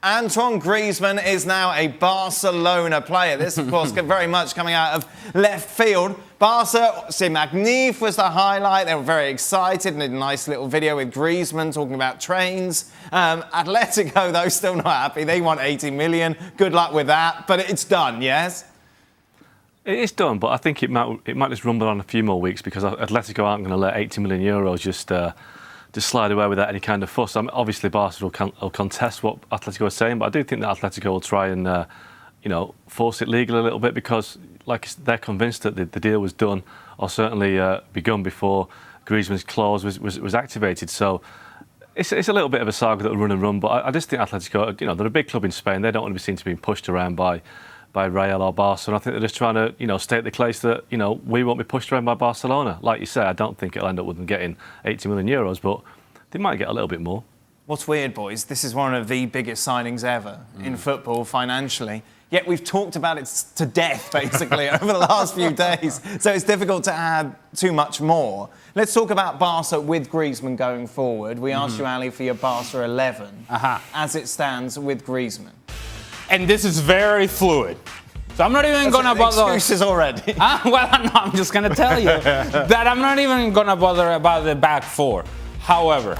Antoine Griezmann is now a Barcelona player. This, of course, very much coming out of left field. Barca, c'est magnifique was the highlight. They were very excited and did a nice little video with Griezmann talking about trains. Atletico, though, still not happy. They want 80 million. Good luck with that. But it's done, yes? It is done, but I think it might just rumble on a few more weeks because Atletico aren't going to let 80 million euros just slide away without any kind of fuss. Obviously, Barca will contest what Atletico is saying, but I do think that Atletico will try and, force it legally a little bit because, they're convinced that the deal was done or certainly begun before Griezmann's clause was activated. So it's a little bit of a saga that will run and run, but I just think Atletico, they're a big club in Spain. They don't want to be seen to be pushed around by Real or Barca, and I think they're just trying to, state the case that, we won't be pushed around by Barcelona. Like you say, I don't think it'll end up with them getting 80 million euros, but they might get a little bit more. What's weird, boys, this is one of the biggest signings ever in football financially. Yet we've talked about it to death, basically, over the last few days. So it's difficult to add too much more. Let's talk about Barca with Griezmann going forward. We asked you, Ali, for your Barca 11 as it stands with Griezmann. And this is very fluid. So I'm not even going to bother. Excuses already. Well, no, I'm just going to tell you that I'm not even going to bother about the back four. However,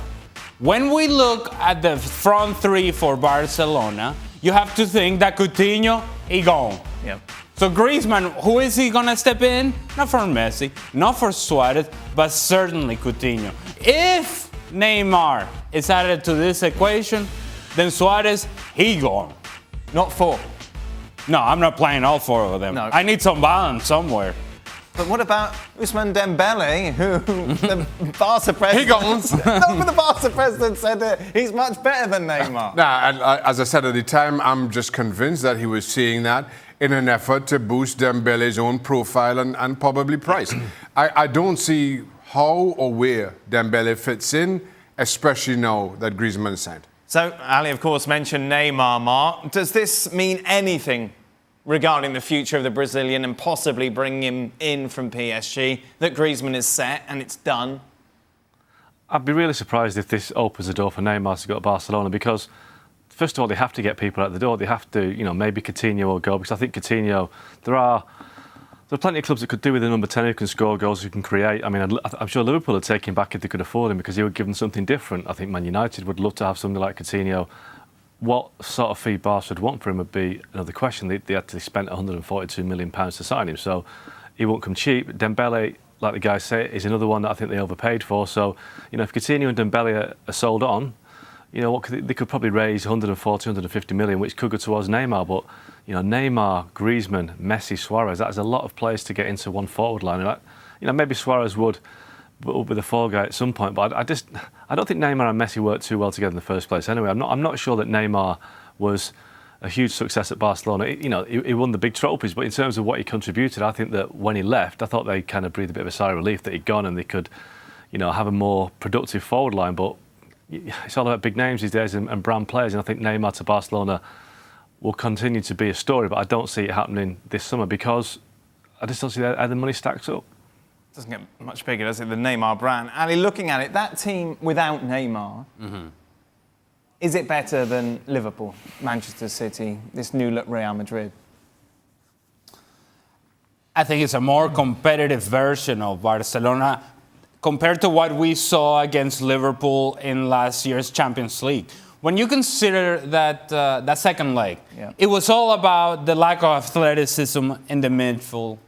when we look at the front three for Barcelona, you have to think that Coutinho is gone. Yep. So Griezmann, who is he going to step in? Not for Messi, not for Suarez, but certainly Coutinho. If Neymar is added to this equation, then Suarez, he gone. Not four. No, I'm not playing all four of them. No. I need some balance somewhere. But what about Ousmane Dembele, who the Barca president... He goes. No, but the Barca president said that he's much better than Neymar. As I said at the time, I'm just convinced that he was seeing that in an effort to boost Dembele's own profile and probably price. I don't see how or where Dembele fits in, especially now that Griezmann signed. So, Ali, of course, mentioned Neymar, Mark. Does this mean anything regarding the future of the Brazilian and possibly bringing him in from PSG, that Griezmann is set and it's done? I'd be really surprised if this opens the door for Neymar to go to Barcelona because, first of all, they have to get people out the door. They have to, maybe Coutinho will go because I think Coutinho, there are plenty of clubs that could do with a number 10 who can score goals, who can create. I mean, I'm sure Liverpool would take him back if they could afford him because he would give them something different. I think Man United would love to have somebody like Coutinho. What sort of fee Barca would want for him would be another question. They actually spent £142 million to sign him, so he won't come cheap. Dembele, like the guys say, is another one that I think they overpaid for. So, if Coutinho and Dembele are sold on, they could probably raise 140, 150 million, which could go towards Neymar. But, Neymar, Griezmann, Messi, Suarez, that's a lot of players to get into one forward line. And maybe Suarez would be the fall guy at some point, but I don't think Neymar and Messi worked too well together in the first place. Anyway, I'm not sure that Neymar was a huge success at Barcelona. He won the big trophies, but in terms of what he contributed, I think that when he left, I thought they kind of breathed a bit of a sigh of relief that he'd gone and they could, have a more productive forward line. But it's all about big names these days and brand players, and I think Neymar to Barcelona will continue to be a story, but I don't see it happening this summer because I just don't see how the money stacks up. Doesn't get much bigger, does it, the Neymar brand? Ali, looking at it, that team without Neymar, is it better than Liverpool, Manchester City, this new look Real Madrid? I think it's a more competitive version of Barcelona compared to what we saw against Liverpool in last year's Champions League. When you consider that second leg, it was all about the lack of athleticism in the midfield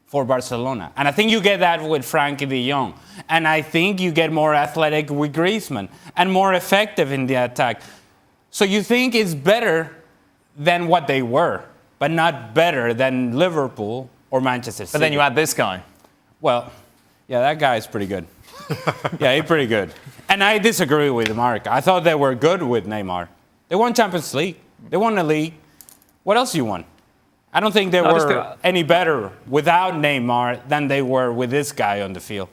for Barcelona. And I think you get that with Frankie de Jong. And I think you get more athletic with Griezmann and more effective in the attack. So you think it's better than what they were, but not better than Liverpool or Manchester City. But then you add this guy. Well, yeah, that guy is pretty good. Yeah, he's pretty good. And I disagree with Mark. I thought they were good with Neymar. They won Champions League. They won the league. What else do you want? I don't think they were any better without Neymar than they were with this guy on the field.